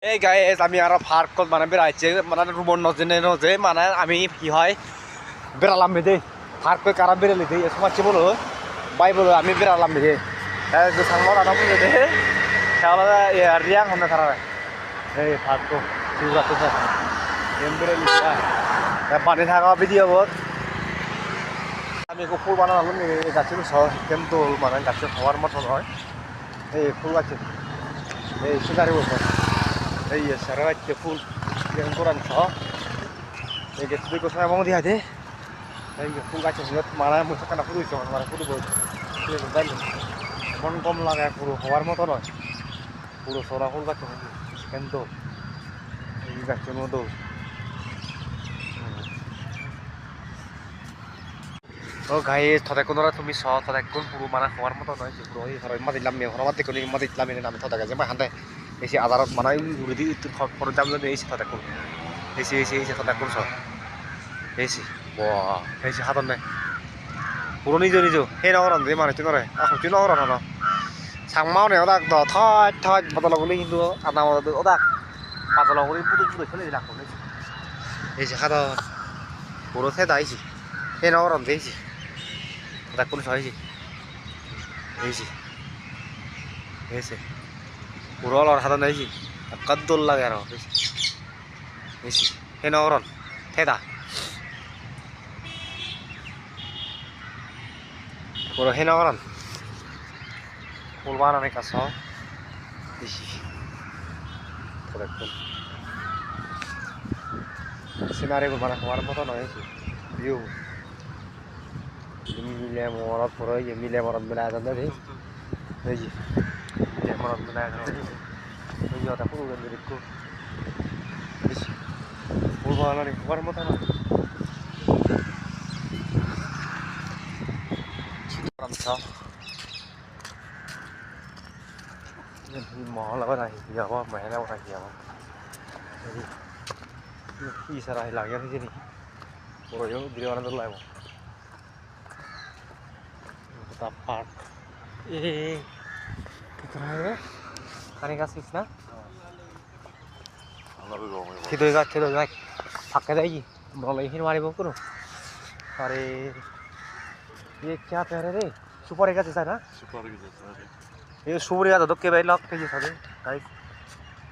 এই গাইজ আমি আর পার্কত মানে বেড়াইছে মানে রুমর নজনে নজে মানে আমি কি হয় বেড়ালাম বেদে পার্ক কারা বেড়ালি দে সমাজে বলো বাই বলো আমি বেড়ালাম বেদে গোসাংল আনা বলে দে তাহলে রিয়াং হনে তারা এই পার্ক শিবরাত্রি এম বেড়ালি পানি থাকা ভিডিও বত আমি ফুল বানালাম এই গাছের কিন্তু মানে গাছের হওয়ার মতো নয় এই ফুল গাছে এই সুগারি বছর এই সারা রাজ্যে ফুল যেমন কোরআন সহ এই যে তুই কোথায় এবং দিয়া দে এই যে ফুল গাছের মারা মুছে কানা ফুল হয়েছে মানে ফুল বই মন কম লাগে পুরো হওয়ার মতো নয় পুরো সরা ফুল গাছে কিন্তু এই গাছের মতো ও গাই থতে কোনো তুমি সহ থতে কোন পুরো মানে হওয়ার মতো নয় যে পুরো এই হরই মাদিলাম মেয়ে হরমাত দেখুন মাদিলাম এনে নামে থতে গেছে হাতে এসে আদারত মানে উড়ি ফটো দাম জন্য এসে থতে কোন এসে থতে কোন সহ এসে এসে হাতত নাই পুরো নিজ সেই নগরন যে মানুষ নরে হচ্ছে নগরন ন সাংমাও নে ওদাক দ থট বদল বলে কিন্তু আনা ওদাক পাতল করে পুরো ফেলে দিলাম এসে হাতত পুরো সে দাইছি সেই নগরন দিয়েছি ওদাক কোন সহ এসে পুরো লড় হাতত নাইছি কদ্দুল লাগে আর এসে সেই নগরন থেদা পুরো সেই নগরন ফুল বানানোর কাজ বেশি সিনারিগুলো মানে হওয়ার মতো নয় ভিউ মিলে মরত পুরো মিলে মরত মিলাই যান এই যে মিলে মরত মিলাই যান এই যে ফুল দেখো বেশি ফুল বানানোর হওয়ার মতো নয় mỏ là cái này giờ có mẹ đâu này giờ কি সারা লাগে না জানি ওই ভিডিও বানাতে লাগবো তা পার্ক কোথায় কানে গাছিস না খেদই গাছ ফাঁকা দেয় কি বলে এখানে মারিব কোনো আরে ये क्या कह रहे रे सुपारी गाछ छ ना सुपारी गाछ यो सुपारी गाछ दक्के भाइ लक्के छ दे गाइस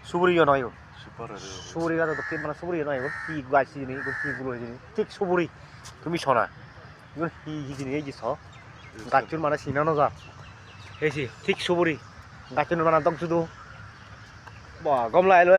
सुपारी यो नयो सुपारी गाछ दक्के মানে सुपारी नयो কি গাছ নি কি গুলো নি ঠিক সুপারি তুমি শোনা ইগো কি জিনি এই যে ছ গাছুর মানে সিনানো যা এইছি ঠিক সুপারি গাছুর মানে দক শুধু বা গমলা এলো